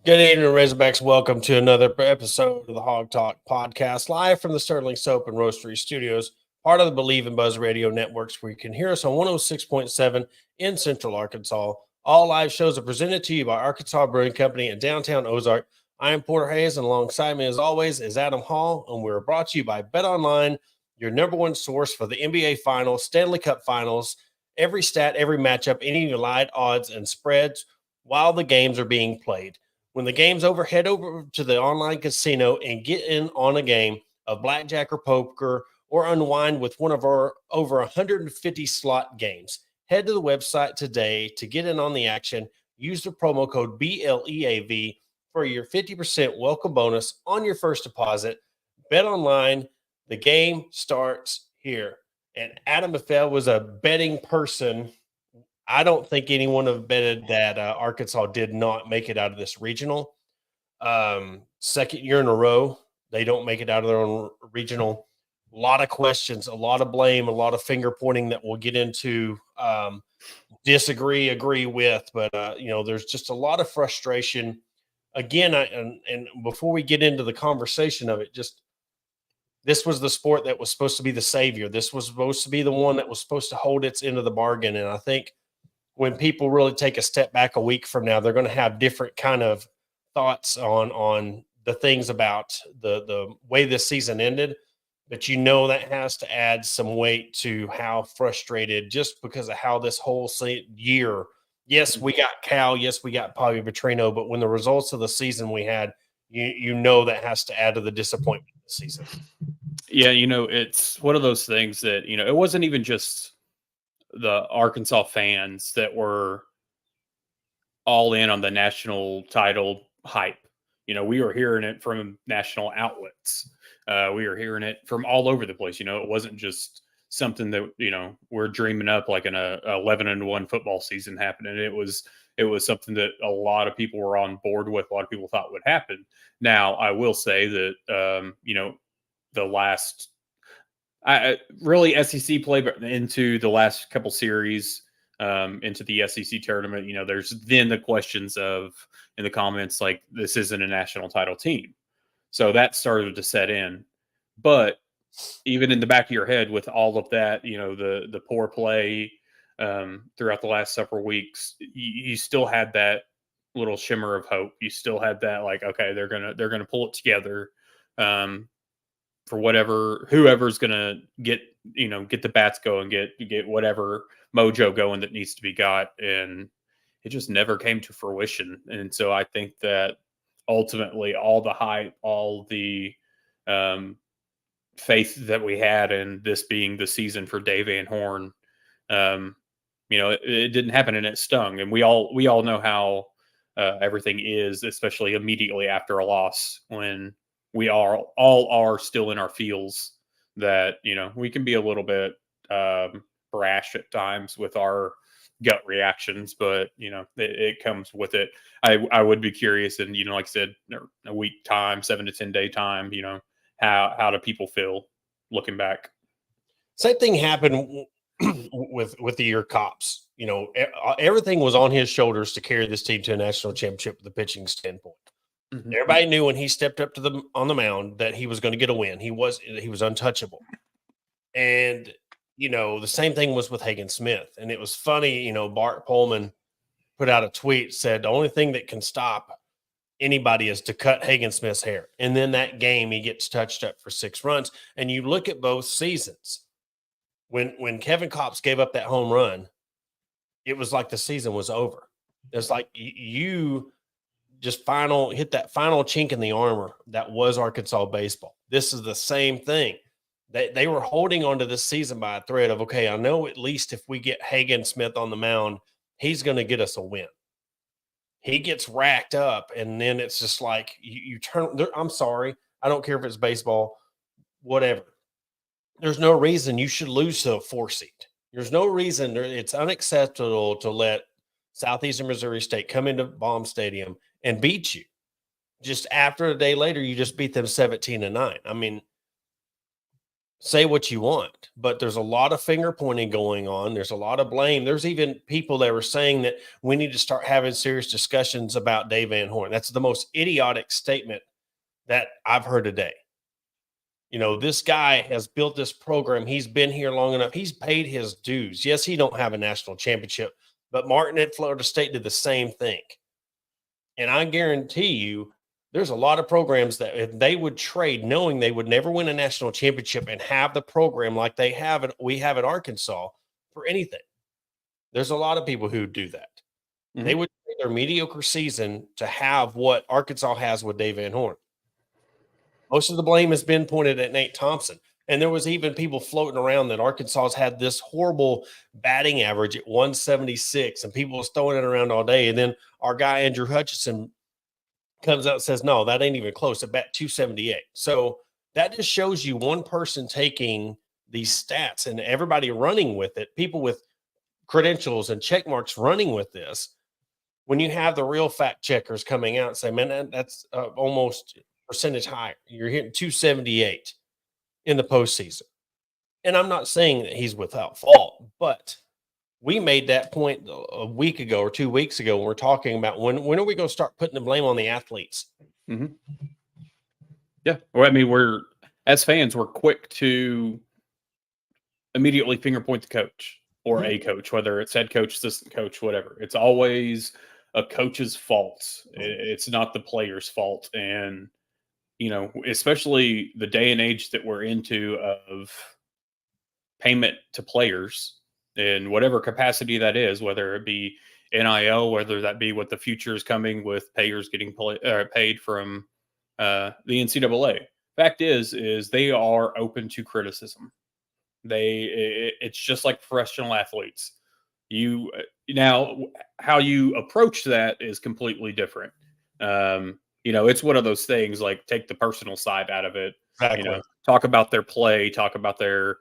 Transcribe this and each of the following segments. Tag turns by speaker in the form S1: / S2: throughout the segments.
S1: Good evening, Razorbacks. Welcome to another episode of the Hog Talk podcast, live from the Sterling Soap and Roastery Studios, part of the Believe in Buzz Radio networks, where you can hear us on 106.7 in Central Arkansas. All live shows are presented to you by Arkansas Brewing Company in downtown Ozark. I am Porter Hayes, and alongside me, as always, is Adam Hall, and we're brought to you by Bet Online, your number one source for the NBA Finals, Stanley Cup Finals, every stat, every matchup, any of your live odds and spreads while the games are being played. When the game's over, head over to the online casino and get in on a game of blackjack or poker or unwind with one of our over 150 slot games. Head to the website today to get in on the action. Use the promo code BLEAV for your 50% welcome bonus on your first deposit. Bet online. The game starts here. And Adam, if that was a betting person, I don't think anyone have betted that Arkansas did not make it out of this regional. Second year in a row, they don't make it out of their own regional. A lot of questions, a lot of blame, a lot of finger pointing that we'll get into. Disagree, agree with, but there's just a lot of frustration. Again, and before we get into the conversation of it, just this was the sport that was supposed to be the savior. This was supposed to be the one that was supposed to hold its end of the bargain, and I think when people really take a step back a week from now, they're going to have different kind of thoughts on the things about the way this season ended. But that has to add some weight to how frustrated, just because of how this whole year. Yes, we got Cal. Yes, we got Bobby Petrino. But when the results of the season we had, that has to add to the disappointment of the season.
S2: Yeah, it's one of those things that, it wasn't even just the Arkansas fans that were all in on the national title hype. We were hearing it from national outlets. We were hearing it from all over the place. It wasn't just something that, we're dreaming up like an 11-1 football season happening. It was something that a lot of people were on board with. A lot of people thought would happen. Now, I will say that, the last really SEC play into the last couple series, into the SEC tournament, there's then the questions of in the comments, like, this isn't a national title team. So that started to set in. But even in the back of your head with all of that, the poor play throughout the last several weeks, you still had that little shimmer of hope. You still had that, like, okay, they're gonna pull it together. For whoever's gonna get the bats going, get whatever mojo going that needs to be got, and it just never came to fruition. And so I think that ultimately all the hype, all the faith that we had in this being the season for Dave Van Horn, it didn't happen, and it stung. And we all know how everything is, especially immediately after a loss, when we all are still in our feels, that we can be a little bit brash at times with our gut reactions, but it comes with it. I would be curious, and like I said, a week time, 7 to 10 day time, how do people feel looking back?
S1: Same thing happened with the year Cops. Everything was on his shoulders to carry this team to a national championship with the pitching standpoint. Mm-hmm. Everybody knew when he stepped up on the mound that he was going to get a win. He was untouchable. And the same thing was with Hagen Smith. And it was funny, Bart Pullman put out a tweet, said the only thing that can stop anybody is to cut Hagen Smith's hair. And then that game, he gets touched up for 6 runs. And you look at both seasons. When Kevin Kopps gave up that home run, it was like the season was over. It's like you just hit that final chink in the armor that was Arkansas baseball. This is the same thing. They were holding on to this season by a thread of, okay, I know at least if we get Hagen Smith on the mound, he's going to get us a win. He gets racked up, and then it's just like you turn – I'm sorry. I don't care if it's baseball, whatever. There's no reason you should lose to a 4 seed. There's no reason. It's unacceptable to let Southeastern Missouri State come into Baum Stadium and beat you. Just after a day later, you just beat them 17-9. I mean, say what you want, but there's a lot of finger pointing going on. There's a lot of blame. There's even people that were saying that we need to start having serious discussions about Dave Van Horn. That's the most idiotic statement that I've heard today. This guy has built this program. He's been here long enough. He's paid his dues. Yes, he don't have a national championship, but Martin at Florida State did the same thing. And I guarantee you, there's a lot of programs that if they would trade, knowing they would never win a national championship and have the program like we have at Arkansas for anything. There's a lot of people who do that.
S2: Mhm.
S1: They would trade their mediocre season to have what Arkansas has with Dave Van Horn. Most of the blame has been pointed at Nate Thompson. And there was even people floating around that Arkansas's had this horrible batting average at 176, and people was throwing it around all day. And then our guy Andrew Hutchinson comes out and says, no, that ain't even close. At bat 278. So that just shows you one person taking these stats and everybody running with it, people with credentials and check marks running with this. When you have the real fact checkers coming out and say, man, that's almost percentage higher. You're hitting 278 in the postseason. And I'm not saying that he's without fault, but we made that point a week ago or 2 weeks ago when we're talking about when are we going to start putting the blame on the athletes?
S2: Mm-hmm. Yeah. Well, I mean, as fans, we're quick to immediately finger point the coach or a coach, whether it's head coach, assistant coach, whatever. It's always a coach's fault. It's not the player's fault. And, especially the day and age that we're into of payment to players in whatever capacity that is, whether it be NIL, whether that be what the future is coming with payers getting paid from the NCAA. Fact is they are open to criticism. It's just like professional athletes. Now how you approach that is completely different. It's one of those things, like, take the personal side out of it.
S1: Exactly.
S2: Talk about their play, talk about their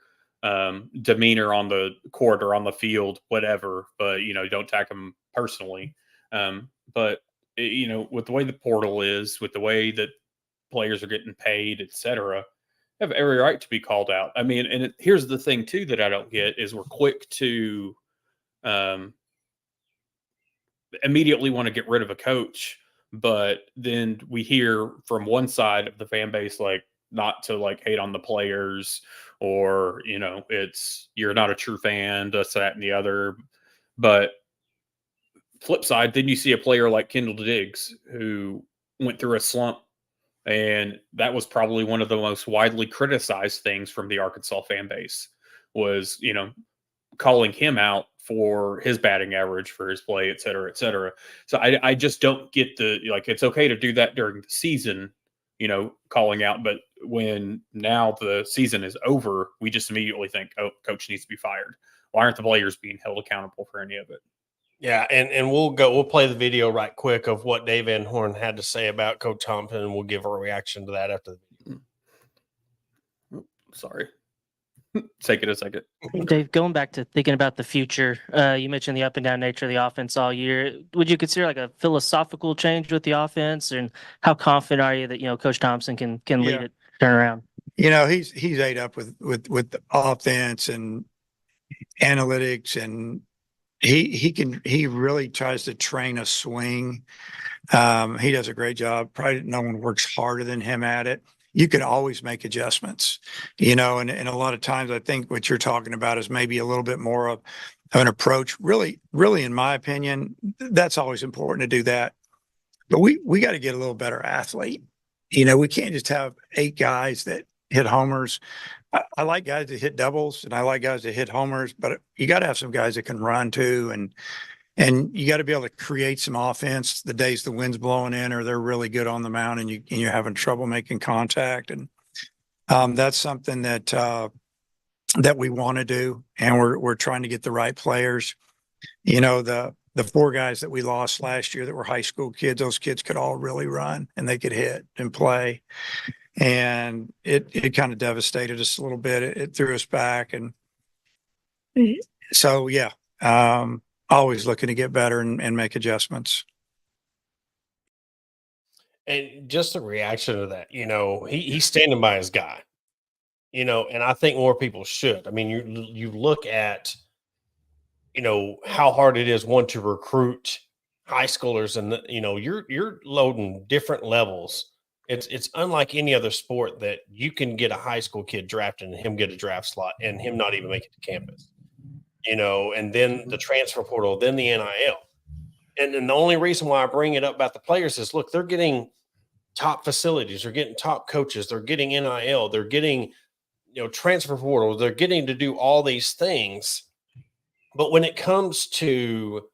S2: demeanor on the court or on the field, whatever, but don't attack them personally. But with the way the portal is, with the way that players are getting paid, etc., have every right to be called out. I mean, and here's the thing too that I don't get is we're quick to immediately want to get rid of a coach, but then we hear from one side of the fan base, like, not to, like, hate on the players, or it's, you're not a true fan, this, that, and the other. But flip side, then you see a player like Kendall Diggs who went through a slump, and that was probably one of the most widely criticized things from the Arkansas fan base, was calling him out for his batting average, for his play, et cetera, et cetera. So I just don't get it's okay to do that during the season, calling out, but when now the season is over, we just immediately think, oh, coach needs to be fired. Why aren't the players being held accountable for any of it?
S1: Yeah, and we'll play the video right quick of what Dave Van Horn had to say about Coach Thompson, and we'll give a reaction to that after the video.
S2: Sorry. Take it a second.
S3: Dave, going back to thinking about the future, you mentioned the up and down nature of the offense all year. Would you consider like a philosophical change with the offense, and how confident are you that Coach Thompson can lead it, turn around?
S4: He's ate up with the offense and analytics, and he really tries to train a swing. He does a great job. Probably no one works harder than him at it. You can always make adjustments, and a lot of times I think what you're talking about is maybe a little bit more of an approach. Really, in my opinion, that's always important to do that. But we got to get a little better athlete. We can't just have 8 guys that hit homers. I like guys that hit doubles, and I like guys that hit homers, but you got to have some guys that can run too, and you got to be able to create some offense the days the wind's blowing in, or they're really good on the mound, and you're having trouble making contact. And that's something that we want to do, and we're trying to get the right players. The 4 guys that we lost last year that were high school kids, those kids could all really run, and they could hit and play. And it kind of devastated us a little bit. It threw us back. And so, yeah, always looking to get better and make adjustments.
S1: And just a reaction to that, he's standing by his guy. and I think more people should. I mean, you look at, how hard it is to recruit high schoolers, and you're loading different levels. It's unlike any other sport that you can get a high school kid drafted and him get a draft slot and him not even make it to campus. And then the transfer portal, then the NIL. And then the only reason why I bring it up about the players is, look, they're getting top facilities, they're getting top coaches, they're getting NIL, they're getting, transfer portal, they're getting to do all these things. But when it comes to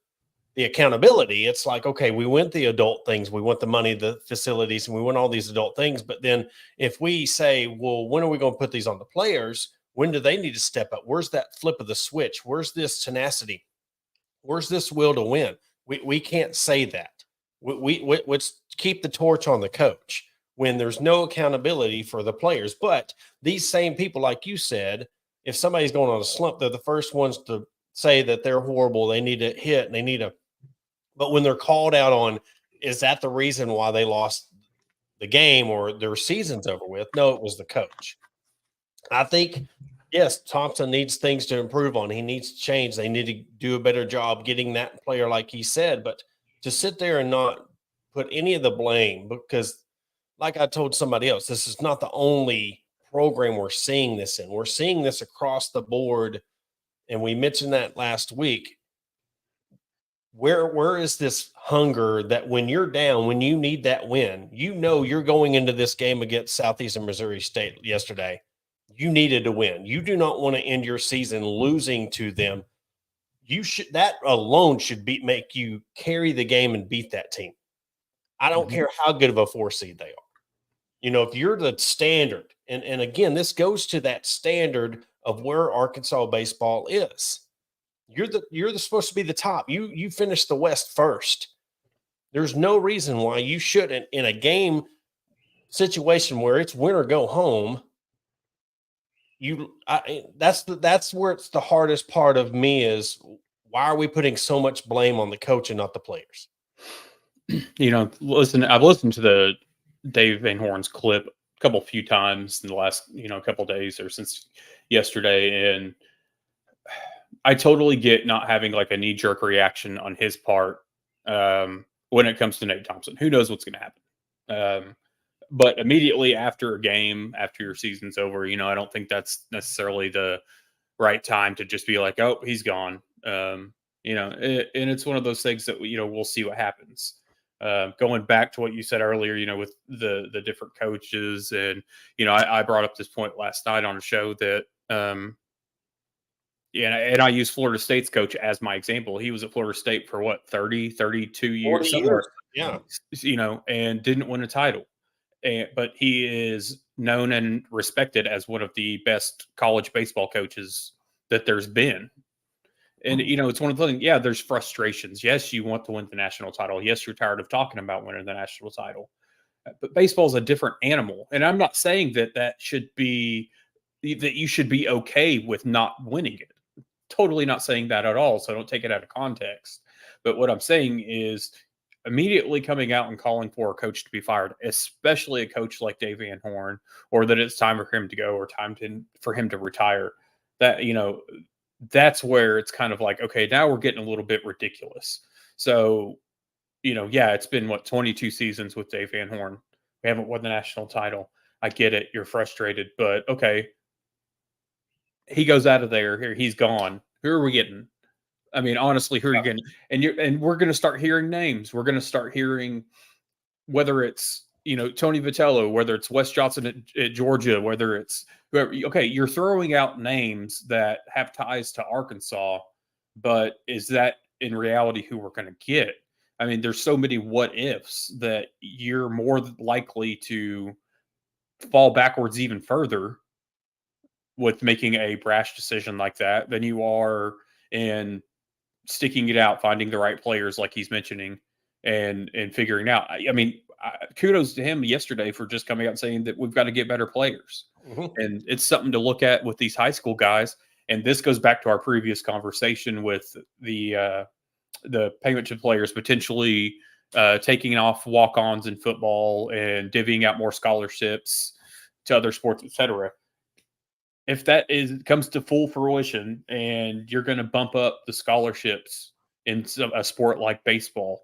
S1: the accountability, it's like, okay, we want the adult things, we want the money, the facilities, and we want all these adult things. But then if we say, well, when are we going to put these on the players? When do they need to step up? Where's that flip of the switch? Where's this tenacity? Where's this will to win? We can't say that. Let's keep the torch on the coach when there's no accountability for the players. But these same people, like you said, if somebody's going on a slump, they're the first ones to say that they're horrible. They need to hit and they need to. But when they're called out on, is that the reason why they lost the game or their season's over with? No, it was the coach. I think, yes, Thompson needs things to improve on. He needs to change. They need to do a better job getting that player, like he said. But to sit there and not put any of the blame, because like I told somebody else, this is not the only program we're seeing this in. We're seeing this across the board. And we mentioned that last week. Where is this hunger that when you're down, when you need that win, you're going into this game against Southeastern Missouri State yesterday. You needed to win. You do not want to end your season losing to them. That alone should make you carry the game and beat that team. I don't care how good of a 4 seed they are. If you're the standard, and again, this goes to that standard of where Arkansas baseball is. You're supposed to be the top. You finished the West first. There's no reason why you shouldn't, in a game situation where it's win or go home. That's where it's the hardest part of me is, why are we putting so much blame on the coach and not the players?
S2: I've listened to the Dave Van Horn's clip a few times in the last, couple days or since yesterday. And I totally get not having like a knee jerk reaction on his part when it comes to Nate Thompson. Who knows what's going to happen? But immediately after a game, after your season's over, I don't think that's necessarily the right time to just be like, oh, he's gone. And it's one of those things that, we'll see what happens. Going back to what you said earlier, with the different coaches. And, I brought up this point last night on a show that, and I use Florida State's coach as my example. He was at Florida State for what, 32 years?
S1: Somewhere. Yeah.
S2: And didn't win a title. But he is known and respected as one of the best college baseball coaches that there's been. And, it's one of the things, yeah, there's frustrations. Yes, you want to win the national title. Yes, you're tired of talking about winning the national title. But baseball is a different animal. And I'm not saying that you should be okay with not winning it. Totally not saying that at all. So don't take it out of context. But what I'm saying is, immediately coming out and calling for a coach to be fired, especially a coach like Dave Van Horn, or that it's time for him to go or for him to retire, that, that's where it's kind of like, okay, now we're getting a little bit ridiculous. So, it's been 22 seasons with Dave Van Horn. We haven't won the national title. I get it. You're frustrated, but okay. He goes out of there. Here, he's gone. Who are we getting? I mean, honestly, who are you getting? And we're going to start hearing names. We're going to start hearing whether it's, Tony Vitello, whether it's Wes Johnson at Georgia, whether it's whoever. Okay, you're throwing out names that have ties to Arkansas, but is that in reality who we're going to get? I mean, there's so many what ifs that you're more likely to fall backwards even further with making a brash decision like that than you are in sticking it out, finding the right players like he's mentioning, and figuring out. I mean, kudos to him yesterday for just coming out and saying that we've got to get better players. And it's something to look at with these high school guys. And this goes back to our previous conversation with the payment to players potentially taking off walk-ons in football and divvying out more scholarships to other sports, etc. if that comes to full fruition and you're going to bump up the scholarships in a sport like baseball,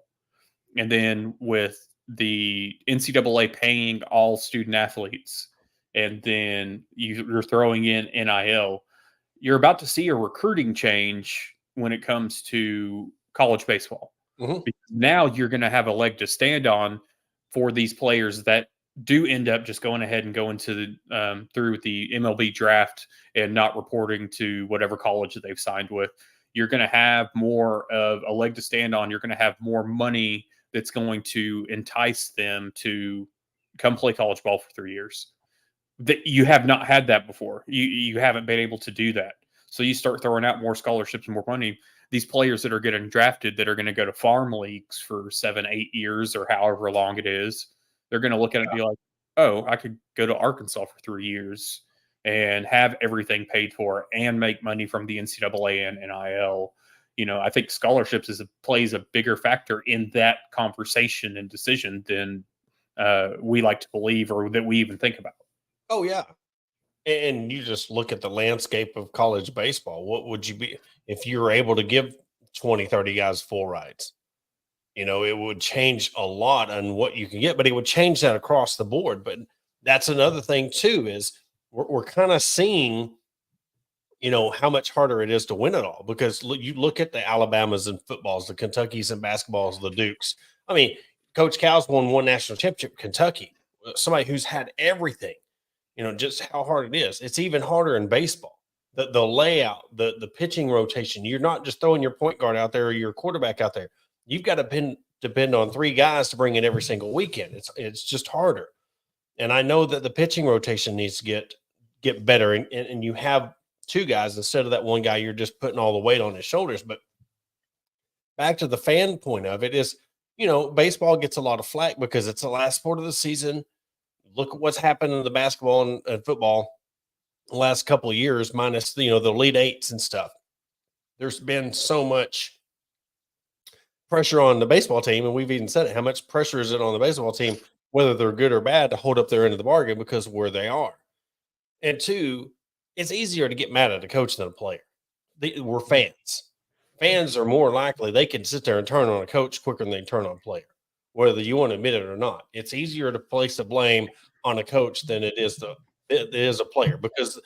S2: and then with the NCAA paying all student athletes, and then you're throwing in NIL, you're about to see a recruiting change when it comes to college baseball.
S1: Mhm.
S2: Because now you're going to have a leg to stand on for these players that do end up just going ahead and going to the through the MLB draft and not reporting to whatever college that they've signed with. You're going to have more of a leg to stand on. You're going to have more money that's going to entice them to come play college ball for 3 years. That you have not had that before. You haven't been able to do that. So you start throwing out more scholarships and more money. These players that are getting drafted that are going to go to farm leagues for 7, 8 years or however long it is, they're going to look at it and be like, oh, I could go to Arkansas for 3 years and have everything paid for and make money from the NCAA and NIL. I think scholarships plays a bigger factor in that conversation and decision than we like to believe or that we even think about.
S1: Oh yeah. And you just look at the landscape of college baseball. What would you be if you were able to give 20, 30 guys full rides? It would change a lot on what you can get, but it would change that across the board. But that's another thing too, is we're kind of seeing, how much harder it is to win it all, because you look at the Alabamas and footballs, the Kentuckys and basketballs, the Dukes. I mean, Coach Cal's won one national championship, Kentucky, somebody who's had everything. Just how hard it is. It's even harder in baseball. The layout, the pitching rotation. You're not just throwing your point guard out there or your quarterback out there. You've got to depend on 3 guys to bring in every single weekend. It's just harder. And I know that the pitching rotation needs to get better. And you have 2 guys instead of that one guy. You're just putting all the weight on his shoulders. But back to the fan point of it is, baseball gets a lot of flack because it's the last sport of the season. Look at what's happened in the basketball and football the last couple of years, minus the Elite Eights and stuff. There's been so much pressure on the baseball team, and we've even said it. How much pressure is it on the baseball team, whether they're good or bad, to hold up their end of the bargain because of where they are? And 2, it's easier to get mad at a coach than a player. We're fans. Fans are more likely they can sit there and turn on a coach quicker than they turn on a player, whether you want to admit it or not. It's easier to place the blame on a coach than it is a player, because of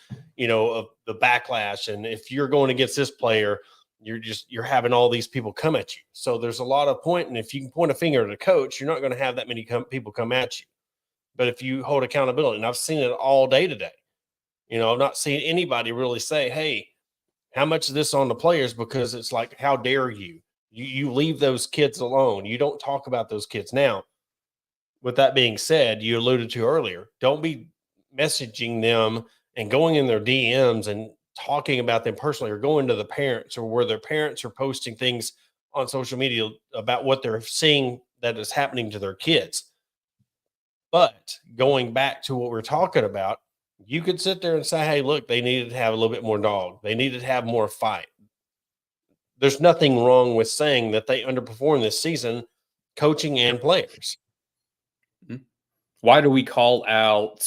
S1: the backlash. And if you're going against this player, you're having all these people come at you. So there's a lot of point. And if you can point a finger at a coach, you're not going to have that many people come at you. But if you hold accountability, and I've seen it all day today, I've not seen anybody really say, hey, how much is this on the players? Because it's like, how dare you? You leave those kids alone. You don't talk about those kids. Now, with that being said, you alluded to earlier, don't be messaging them and going in their DMs and talking about them personally, or going to the parents, or where their parents are posting things on social media about what they're seeing that is happening to their kids. But going back to what we're talking about, you could sit there and say, hey, look, they needed to have a little bit more dog. They needed to have more fight. There's nothing wrong with saying that they underperformed this season, coaching and players.
S2: Why do we call out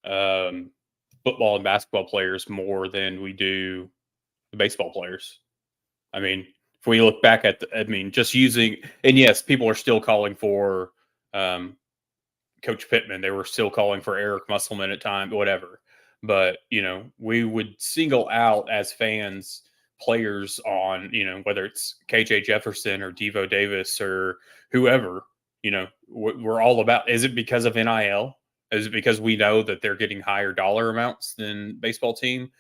S2: football and basketball players more than we do the baseball players? I mean, if we look back at just using, and yes, people are still calling for Coach Pittman. They were still calling for Eric Musselman at times, whatever. But, we would single out as fans players on, whether it's KJ Jefferson or Devo Davis or whoever, we're all about. Is it because of NIL? Is it because we know that they're getting higher dollar amounts than baseball team?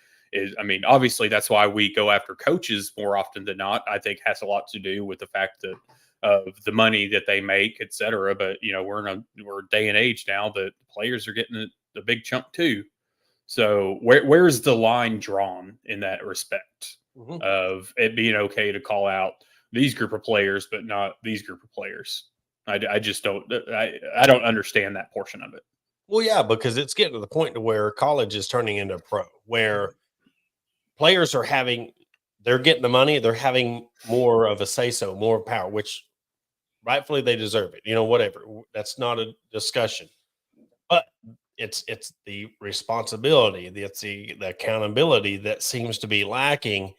S2: Obviously that's why we go after coaches more often than not. I think has a lot to do with the fact that of the money that they make, et cetera. But, we're in a day and age now that players are getting a big chunk too. So where's the line drawn in that respect of it being okay to call out these group of players, but not these group of players? I just don't, I don't understand that portion of it.
S1: Well, yeah, because it's getting to the point to where college is turning into a pro, where players they're getting the money, they're having more of a say-so, more power, which rightfully they deserve it. Whatever. That's not a discussion. But it's the responsibility, it's the accountability that seems to be lacking.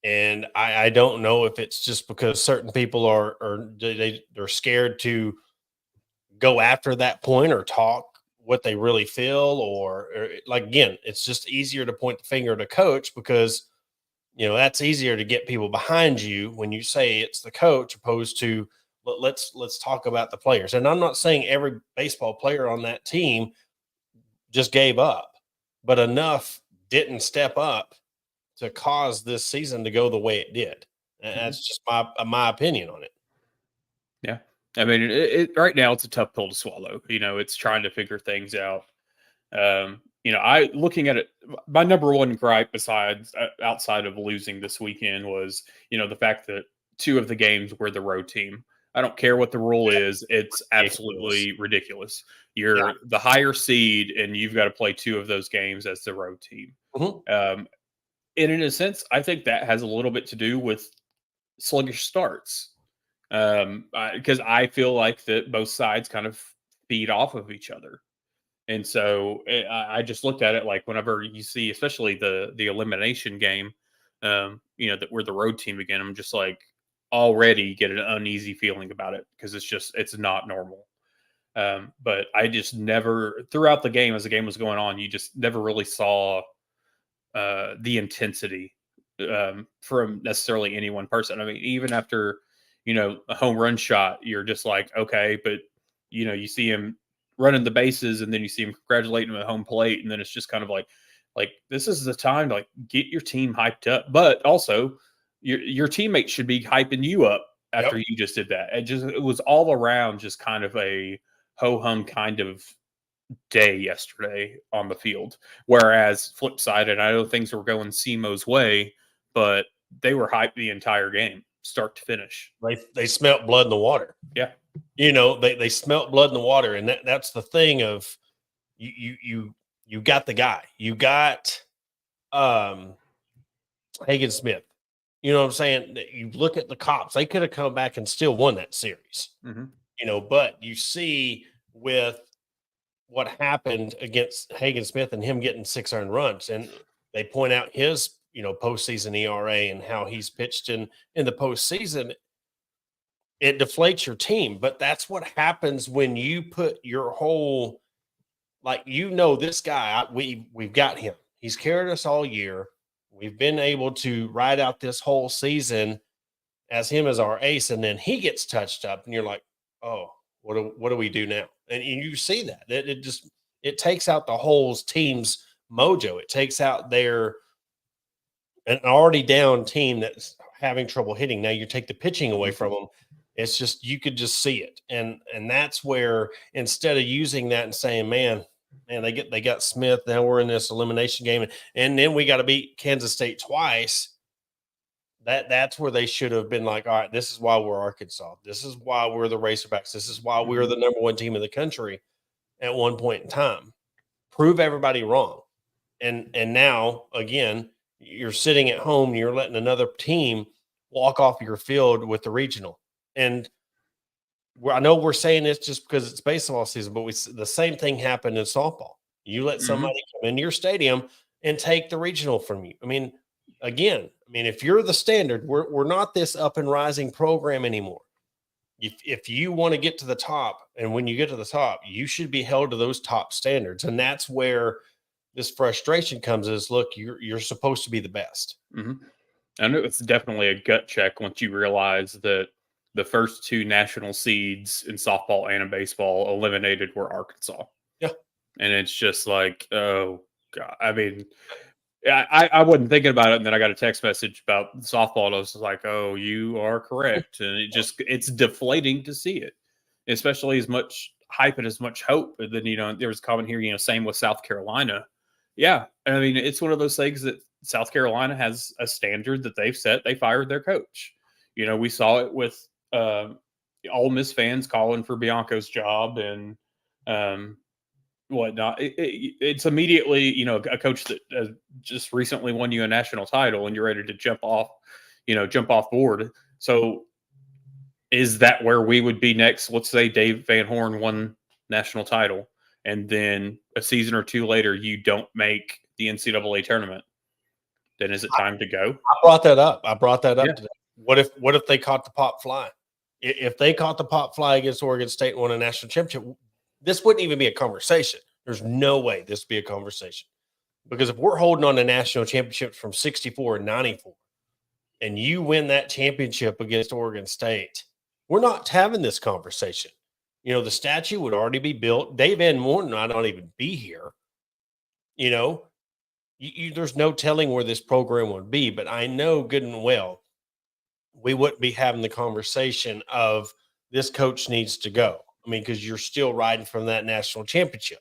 S1: And I don't know if it's just because certain people are they're scared to go after that point or talk what they really feel, or like, again, it's just easier to point the finger at a coach because that's easier to get people behind you when you say it's the coach, opposed to let's talk about the players. And I'm not saying every baseball player on that team just gave up, but enough didn't step up to cause this season to go the way it did. And that's just my opinion on it.
S2: Yeah. I mean, right now it's a tough pill to swallow. It's trying to figure things out. I looking at it, my number one gripe besides outside of losing this weekend was, the fact that 2 of the games were the road team. I don't care what the rule is. It's absolutely ridiculous. You're the higher seed and you've got to play 2 of those games as the road team. And in a sense, I think that has a little bit to do with sluggish starts. Because I feel like that both sides kind of feed off of each other. And so I just looked at it like whenever you see, especially the elimination game, that we're the road team again, I'm just like already get an uneasy feeling about it because it's not normal. But I just never, throughout the game, as the game was going on, you just never really saw the intensity from necessarily any one person. I mean, even after, a home run shot, you're just like, okay, but you see him running the bases and then you see him congratulating him at home plate. And then it's just kind of like this is the time to get your team hyped up, but also your teammates should be hyping you up after you just did that. It was all around just kind of a ho-hum kind of day yesterday on the field. Whereas flip side, and I know things were going SEMO's way, but they were hyped the entire game, start to finish.
S1: They smelt blood in the water.
S2: Yeah.
S1: They smelt blood in the water. And that's the thing of you got the guy. You got Hagen Smith. You know what I'm saying? You look at the Cops, they could have come back and still won that series. But you see with what happened against Hagen Smith and him getting 6 earned runs, and they point out his postseason ERA and how he's pitched in the postseason. It deflates your team, but that's what happens when you put your whole this guy. We've got him. He's carried us all year. We've been able to ride out this whole season as him as our ace, and then he gets touched up, and you're like, oh, what do we do now? And you see that it takes out the whole team's mojo. It takes out an already down team that's having trouble hitting. Now you take the pitching away from them. It's just, you could just see it. And that's where, instead of using that and saying, man, they got Smith, now we're in this elimination game, and then we got to beat Kansas State twice. That's where they should have been like, all right, this is why we're Arkansas. This is why we're the Razorbacks. This is why we're the number 1 team in the country at one point in time. Prove everybody wrong. And now, again, you're sitting at home and you're letting another team walk off your field with the regional. And I know we're saying this just because it's baseball season, but the same thing happened in softball. You let somebody come into your stadium and take the regional from you. I mean, again, if you're the standard, we're not this up and rising program anymore. If you want to get to the top, and when you get to the top, you should be held to those top standards. And that's where this frustration comes is, look, you're supposed to be the best.
S2: I know it's definitely a gut check once you realize that the first 2 national seeds in softball and in baseball eliminated were Arkansas.
S1: Yeah.
S2: And it's just like, oh God. I mean, I wasn't thinking about it, and then I got a text message about softball, and I was like, oh, you are correct. And it's deflating to see it, especially as much hype and as much hope. And then, there was a comment here, same with South Carolina. Yeah. I mean, it's one of those things that South Carolina has a standard that they've set. They fired their coach. We saw it with Ole Miss fans calling for Bianco's job and whatnot. It's immediately, a coach that just recently won you a national title and you're ready to jump off board. So is that where we would be next? Let's say Dave Van Horn won national title and then a season or two later you don't make the NCAA tournament, then is it time to go?
S1: I brought that up.
S2: Yeah.
S1: Today. What if they caught the pop fly? If they caught the pop fly against Oregon State and won a national championship, this wouldn't even be a conversation. There's no way this would be a conversation. Because if we're holding on to national championships from 64 and 94, and you win that championship against Oregon State, we're not having this conversation. You know, the statue would already be built. Dave Van Morton might not even be here. You know, there's no telling where this program would be, but I know good and well we wouldn't be having the conversation of this coach needs to go. I mean, because you're still riding from that national championship.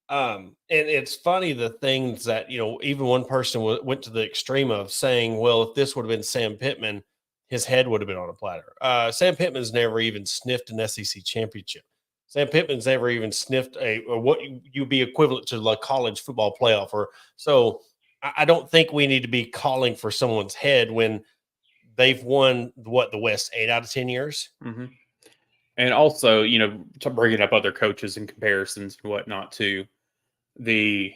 S1: And it's funny the things that, you know, even one person went to the extreme of saying, well, if this would have been Sam Pittman, his head would have been on a platter. Sam Pittman's never even sniffed an SEC championship. Sam Pittman's never even sniffed or what you'd be equivalent to like college football playoff. Or so I don't think we need to be calling for someone's head when they've won the West 8 out of 10 years.
S2: Mm-hmm. And also, you know, to bringing up other coaches and comparisons and whatnot too, the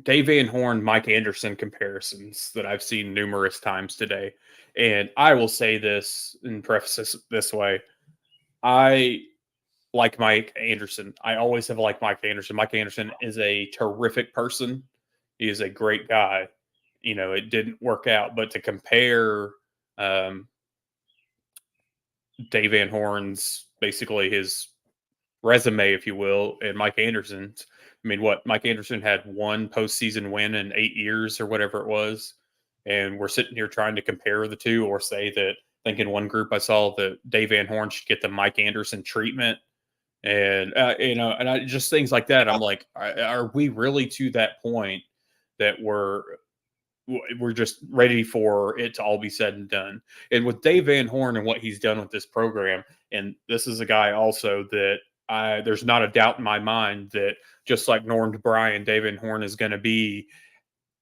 S2: Dave Van Horn, Mike Anderson comparisons that I've seen numerous times today. And I will say this and preface this way. I like Mike Anderson. I always have liked Mike Anderson. Mike Anderson is a terrific person. He is a great guy. You know, it didn't work out, but to compare Dave Van Horn's, basically his resume, if you will, and Mike Anderson's. I mean, Mike Anderson had one postseason win in 8 years or whatever it was. And we're sitting here trying to compare the two, or say that, I think in one group I saw that Dave Van Horn should get the Mike Anderson treatment. And, you know, and I just things like that. I'm like, are we really to that point that we're just ready for it to all be said and done? And with Dave Van Horn and what he's done with this program, and this is a guy also that there's not a doubt in my mind that just like Norm Bryan, Dave Van Horn is going to be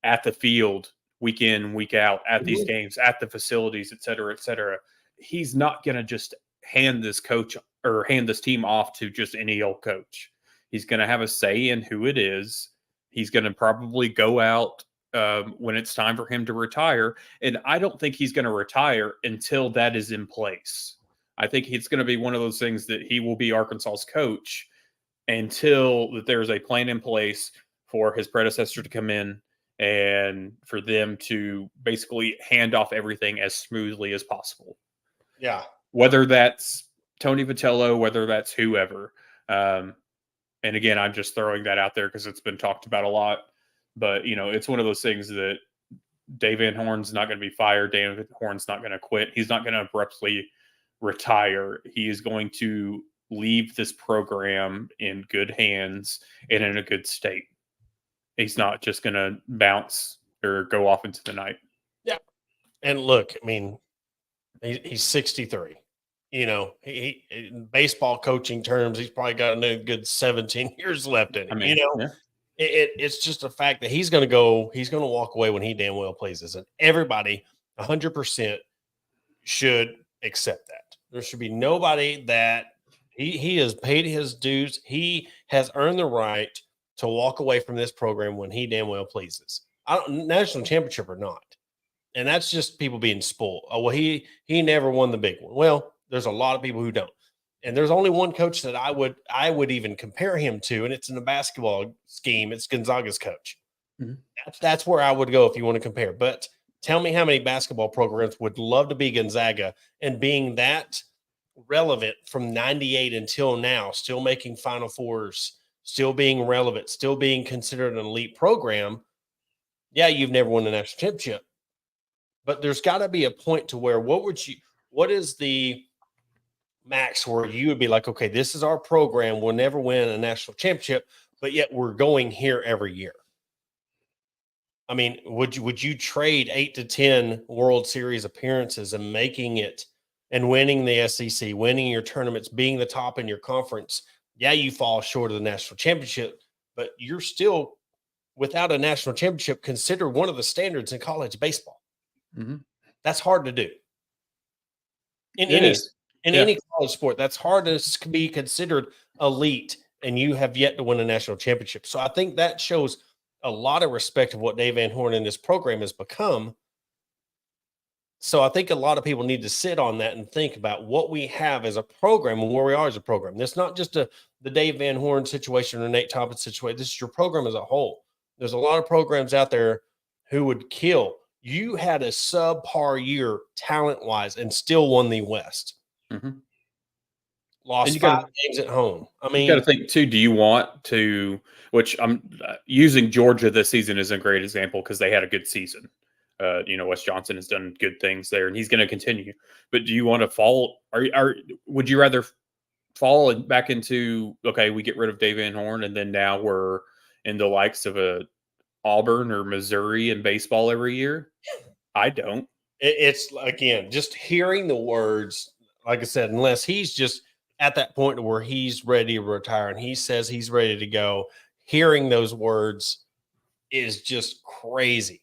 S2: at the field week in, week out, at these games, at the facilities, et cetera, et cetera. He's not going to just hand this team off to just any old coach. He's going to have a say in who it is. He's going to probably go out when it's time for him to retire. And I don't think he's going to retire until that is in place. I think it's going to be one of those things that he will be Arkansas's coach until that there's a plan in place for his predecessor to come in and for them to basically hand off everything as smoothly as possible.
S1: Yeah.
S2: Whether that's Tony Vitello, whether that's whoever. And again, I'm just throwing that out there because it's been talked about a lot. But, you know, it's one of those things that Dave Van Horn's not going to be fired. Dave Van Horn's not going to quit. He's not going to abruptly retire. He is going to leave this program in good hands and in a good state. He's not just going to bounce or go off into the night.
S1: Yeah. And look, I mean, he's 63. You know, he in baseball coaching terms, he's probably got a good 17 years left in him. I mean, you know, it's just a fact that he's going to walk away when he damn well pleases. And everybody 100% should accept that. There should be nobody that he has paid his dues. He has earned the right to walk away from this program when he damn well pleases. National championship or not. And that's just people being spoiled. Oh, well, he never won the big one. Well, there's a lot of people who don't. And there's only one coach that I would even compare him to, and it's in the basketball scheme. It's Gonzaga's coach. Mm-hmm. That's where I would go if you want to compare. But tell me how many basketball programs would love to be Gonzaga and being that relevant from 98 until now, still making Final Fours, still being relevant, still being considered an elite program. Yeah, you've never won a national championship. But there's got to be a point to where what is the max where you would be like, okay, this is our program. We'll never win a national championship, but yet we're going here every year. I mean, would you trade 8 to 10 World Series appearances and making it and winning the SEC, winning your tournaments, being the top in your conference? Yeah, you fall short of the national championship, but you're still, without a national championship, considered one of the standards in college baseball. Mm-hmm. That's hard to do. In any college sport, that's hard to be considered elite and you have yet to win a national championship. So I think that shows a lot of respect of what Dave Van Horn and this program has become. So I think a lot of people need to sit on that and think about what we have as a program and where we are as a program. It's not just the Dave Van Horn situation or Nate Toppin situation. This is your program as a whole. There's a lot of programs out there who would kill. You had a subpar year talent-wise and still won the West.
S2: Mm-hmm.
S1: Lost 5 games at home. I mean,
S2: you got to think too. Do you want to? Which I'm using Georgia this season as a great example because they had a good season. Wes Johnson has done good things there, and he's going to continue. But do you want to fall? Would you rather fall back into we get rid of Dave Van Horn, and then now we're in the likes of a Auburn or Missouri in baseball every year? I don't.
S1: It's again just hearing the words. Like I said, unless he's just at that point where he's ready to retire and he says he's ready to go, hearing those words is just crazy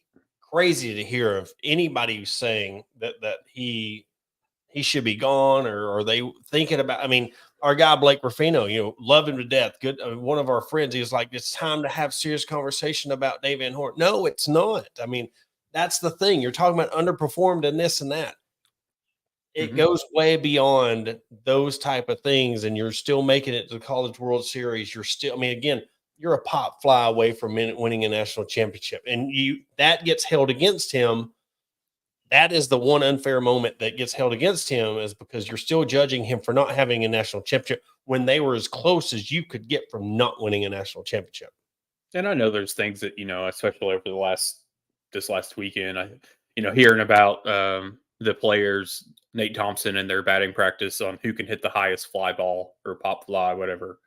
S1: to hear of anybody who's saying that he should be gone or are they thinking about. I mean, our guy Blake Ruffino, love him to death. Good, one of our friends. He was like, "It's time to have serious conversation about Dave Van Horn." No, it's not. I mean, that's the thing. You're talking about underperformed and this and that. It goes way beyond those type of things, and you're still making it to the College World Series. You're still, I mean, again, you're a pop fly away from winning a national championship, and that gets held against him. That is the one unfair moment that gets held against him, is because you're still judging him for not having a national championship when they were as close as you could get from not winning a national championship.
S2: And I know there's things that, especially over this last weekend, hearing about the players, Nate Thompson, and their batting practice on who can hit the highest fly ball or pop fly, whatever.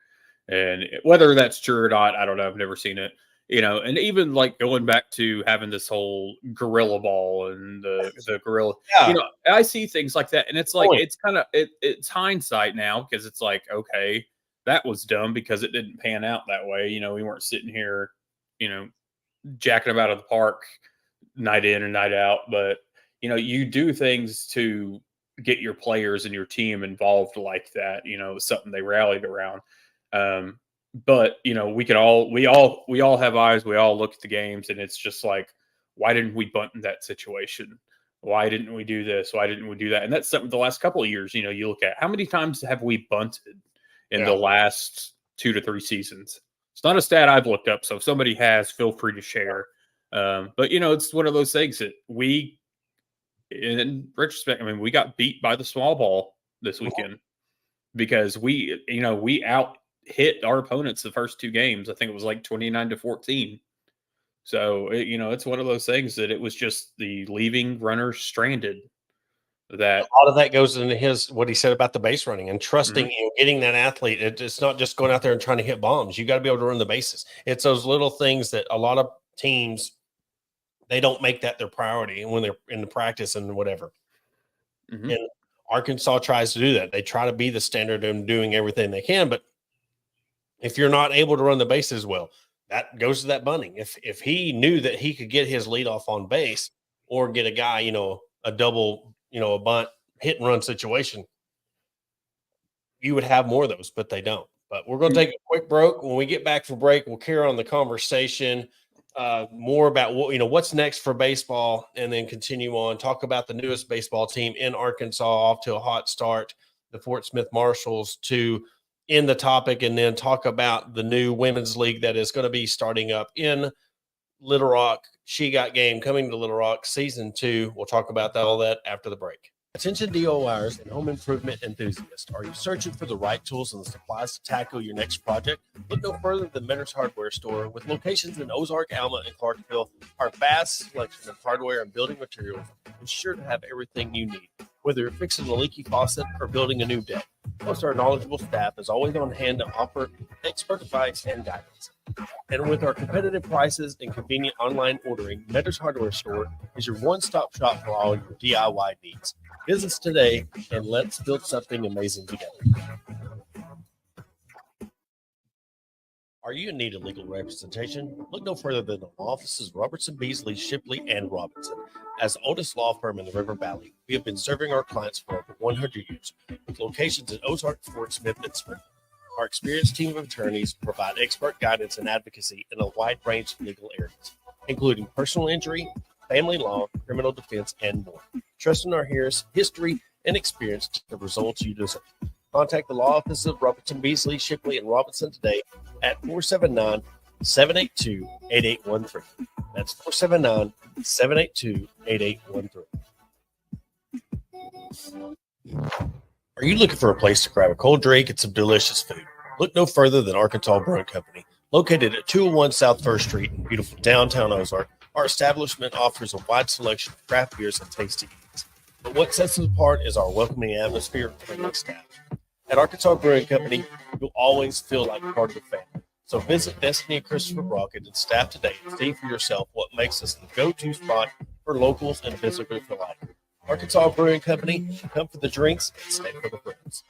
S2: And whether that's true or not, I don't know. I've never seen it. And even like going back to having this whole gorilla ball and the gorilla, I see things like that. And it's like, it's kind of, it's hindsight now because it's like, okay, that was dumb because it didn't pan out that way. We weren't sitting here, jacking them out of the park night in and night out. But, you do things to get your players and your team involved like that, something they rallied around. But we all have eyes. We all look at the games, and it's just like, why didn't we bunt in that situation? Why didn't we do this? Why didn't we do that? And that's something the last couple of years, you look at how many times have we bunted in the last 2 to 3 seasons? It's not a stat I've looked up. So if somebody has, feel free to share. But it's one of those things that in retrospect, I mean, we got beat by the small ball this weekend because we out hit our opponents the first 2 games. I think it was like 29-14. So it's one of those things that it was just the leaving runners stranded. That
S1: a lot of that goes into what he said about the base running and trusting getting that athlete. It's not just going out there and trying to hit bombs. You got to be able to run the bases. It's those little things that a lot of teams, they don't make that their priority when they're in the practice and whatever. And Arkansas tries to do that. They try to be the standard and doing everything they can, but if you're not able to run the bases well, that goes to that bunting. If he knew that he could get his leadoff on base or get a guy, a double, a bunt hit and run situation, you would have more of those, but they don't. But we're going to take a quick break. When we get back from break, we'll carry on the conversation more about what's next for baseball, and then continue on, talk about the newest baseball team in Arkansas off to a hot start, the Fort Smith Marshals, to end the topic, and then talk about the new women's league that is going to be starting up in Little Rock. She Got Game coming to Little Rock season 2. We'll talk about all that after the break. Attention DIYers and home improvement enthusiasts. Are you searching for the right tools and the supplies to tackle your next project? Look no further than Mentor's Hardware Store. With locations in Ozark, Alma, and Clarksville, our vast selection of hardware and building materials is sure to have everything you need. Whether you're fixing a leaky faucet or building a new deck, plus our knowledgeable staff is always on hand to offer expert advice and guidance. And with our competitive prices and convenient online ordering, Mentor's Hardware Store is your one-stop shop for all your DIY needs. Visit us today, and let's build something amazing together. Are you in need of legal representation? Look no further than the law offices Robertson, Beasley, Shipley, and Robinson. As the oldest law firm in the River Valley, we have been serving our clients for over 100 years, with locations in Ozark, Fort Smith, and Smith. Our experienced team of attorneys provide expert guidance and advocacy in a wide range of legal areas, including personal injury, family law, criminal defense, and more. Trust in our history and experience to the results you deserve. Contact the law office of Robertson, Beasley, Shipley, and Robinson today at 479-782-8813. That's 479-782-8813. Are you looking for a place to grab a cold drink and some delicious food? Look no further than Arkansas Brewing Company. Located at 201 South 1st Street in beautiful downtown Ozark, our establishment offers a wide selection of craft beers and tasty eats. But what sets us apart is our welcoming atmosphere and friendly staff. At Arkansas Brewing Company, you'll always feel like part of the family. So visit Destiny and Christopher Brockett and staff today and see for yourself what makes us the go-to spot for locals and visitors alike. Arkansas Brewing Company, come for the drinks and stay for the friends.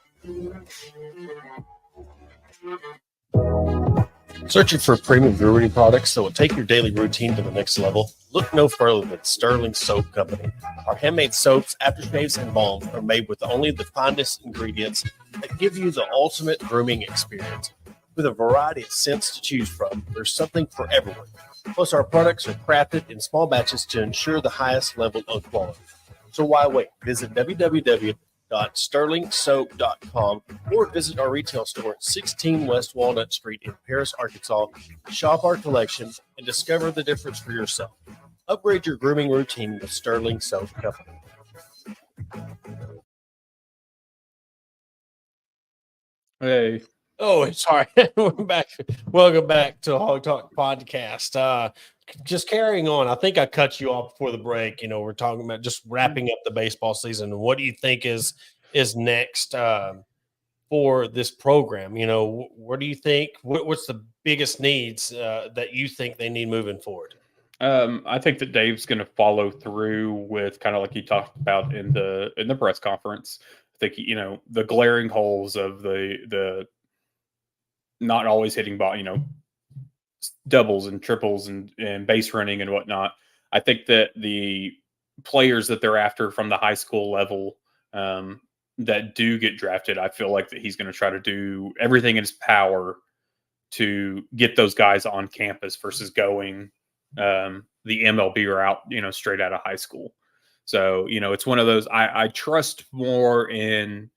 S1: Searching for premium brewery products that will take your daily routine to the next level? Look no further than Sterling Soap Company. Our handmade soaps, aftershaves, and balms are made with only the finest ingredients that give you the ultimate grooming experience. With a variety of scents to choose from, there's something for everyone. Plus, our products are crafted in small batches to ensure the highest level of quality. So why wait? Visit www.sterlingsoap.com or visit our retail store at 16 West Walnut Street in Paris, Arkansas. Shop our collection and discover the difference for yourself. Upgrade your grooming routine with Sterling Soap Company.
S2: Hey.
S1: Oh, sorry. We're back. Welcome back to the Hog Talk podcast. Just carrying on. I think I cut you off before the break. We're talking about just wrapping up the baseball season. What do you think is next for this program? What do you think? What's the biggest needs that you think they need moving forward?
S2: I think that Dave's going to follow through with kind of like he talked about in the press conference. I think the glaring holes of the not always hitting ball, doubles and triples and base running and whatnot. I think that the players that they're after from the high school level that do get drafted, I feel like that he's going to try to do everything in his power to get those guys on campus versus going the MLB route, straight out of high school. So, it's one of those, I trust more in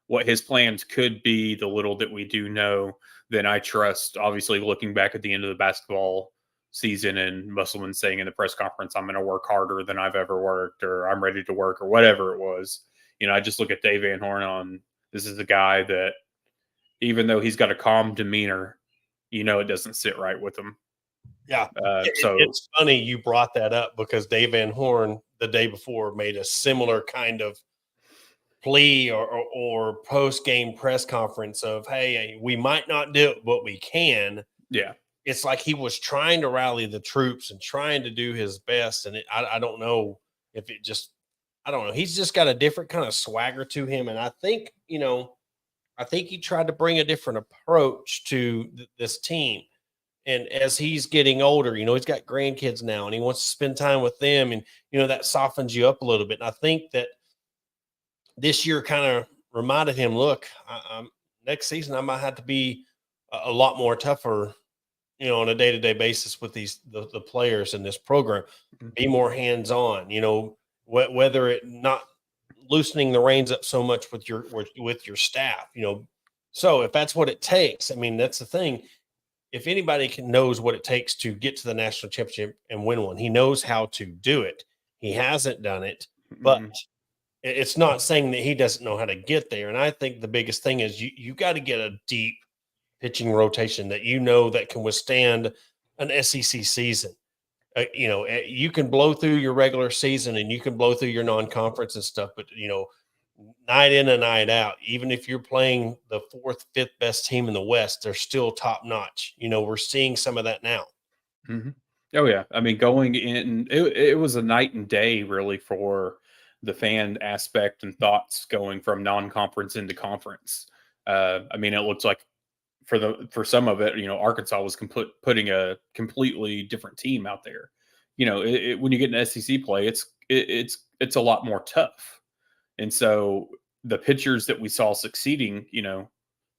S2: what his plans could be, the little that we do know, than I trust, obviously, looking back at the end of the basketball season and Musselman saying in the press conference, I'm going to work harder than I've ever worked, or I'm ready to work, or whatever it was. I just look at Dave Van Horn on, this is a guy that, even though he's got a calm demeanor, it doesn't sit right with him.
S1: Yeah.
S2: So
S1: it's funny you brought that up because Dave Van Horn the day before made a similar kind of plea or post-game press conference of, hey, we might not do it, but we can.
S2: Yeah.
S1: It's like he was trying to rally the troops and trying to do his best. And I don't know if it just, I don't know. He's just got a different kind of swagger to him. And I think, I think he tried to bring a different approach to this team. And as he's getting older, he's got grandkids now and he wants to spend time with them. And, that softens you up a little bit. And I think that this year kind of reminded him, look, next season I might have to be a lot more tougher, on a day-to-day basis with the players in this program, be more hands-on, whether it not loosening the reins up so much with your staff, So if that's what it takes, I mean, that's the thing. If anybody knows what it takes to get to the national championship and win one, he knows how to do it. He hasn't done it, but it's not saying that he doesn't know how to get there. And I think the biggest thing is you got to get a deep pitching rotation that that can withstand an SEC season. You can blow through your regular season and you can blow through your non-conference and stuff, but night in and night out, even if you're playing the fourth, fifth best team in the West, they're still top notch. We're seeing some of that now.
S2: Mm-hmm. Oh yeah. I mean, going in, it was a night and day really for the fan aspect and thoughts going from non-conference into conference. I mean, it looks like for some of it, Arkansas was putting a completely different team out there. When you get an SEC play, it's a lot more tough. And so the pitchers that we saw succeeding,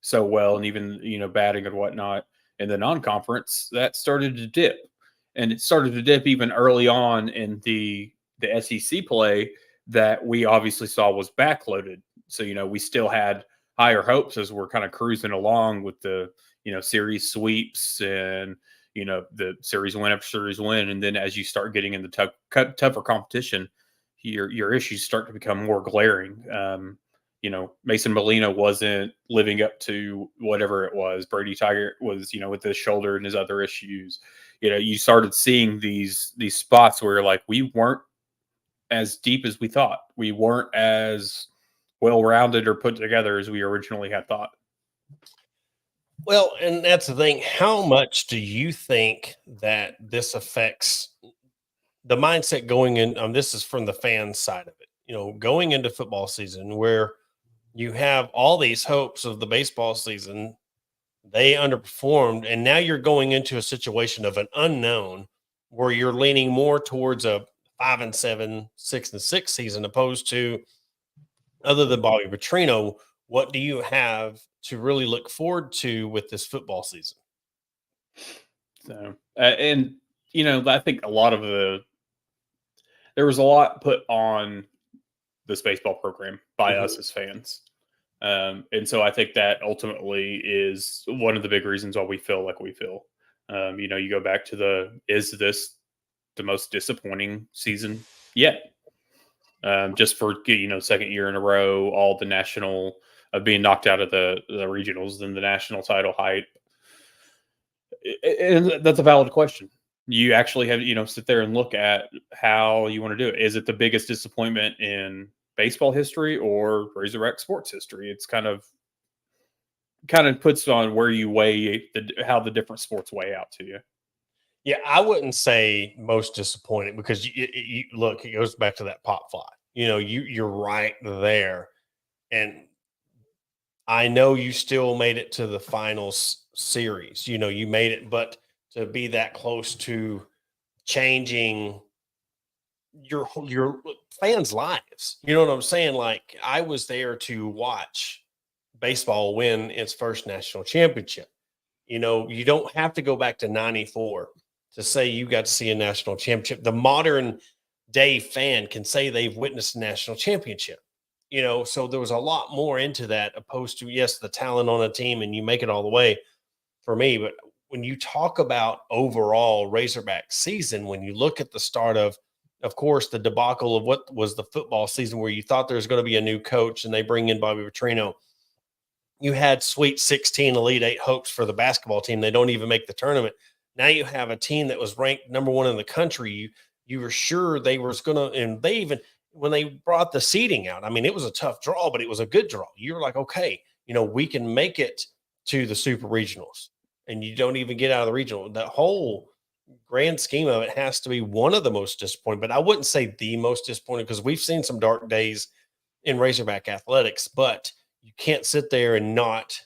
S2: so well, and even batting and whatnot in the non-conference, that started to dip, and it started to dip even early on in the SEC play that we obviously saw was backloaded. So we still had higher hopes as we're kind of cruising along with the series sweeps and the series win after series win, and then as you start getting into tougher competition, your issues start to become more glaring. Mason Molina wasn't living up to whatever it was. Brady Tiger was, with his shoulder and his other issues. You started seeing these spots where like we weren't as deep as we thought. We weren't as well-rounded or put together as we originally had thought.
S1: Well, and that's the thing. How much do you think that this affects the mindset going in? This is from the fan side of it, going into football season where you have all these hopes of the baseball season, they underperformed, and now you're going into a situation of an unknown where you're leaning more towards a 5-7, 6-6 season, opposed to, other than Bobby Petrino, what do you have to really look forward to with this football season?
S2: So, and I think a lot of there was a lot put on this baseball program by us as fans. And so I think that ultimately is one of the big reasons why we feel like we feel. You go back to is this the most disappointing season yet? Just for second year in a row, all the national being knocked out of the regionals, then the national title hype, and that's a valid question. You actually have sit there and look at how you want to do it. Is it the biggest disappointment in baseball history or Razorback sports history? It's kind of puts on where you weigh how the different sports weigh out to you.
S1: Yeah, I wouldn't say most disappointing, because you look, it goes back to that pop fly. You're right there, and I know you still made it to the finals series. You made it, but to be that close to changing your fans' lives, you know what I'm saying? Like, I was there to watch baseball win its first national championship. You don't have to go back to 94 to say you got to see a national championship. The modern day fan can say they've witnessed a national championship. So there was a lot more into that, opposed to, yes, the talent on a team and you make it all the way for me. But when you talk about overall Razorback season, when you look at the start of course, the debacle of what was the football season, where you thought there was going to be a new coach and they bring in Bobby Petrino, you had Sweet 16 Elite 8 hopes for the basketball team. They don't even make the tournament. Now you have a team that was ranked number one in the country. You were sure they was going to, and they even, when they brought the seeding out, I mean, it was a tough draw, but it was a good draw. You were like, okay, we can make it to the super regionals, and you don't even get out of the regional. The whole grand scheme of it has to be one of the most disappointing, but I wouldn't say the most disappointing, because we've seen some dark days in Razorback athletics, but you can't sit there and not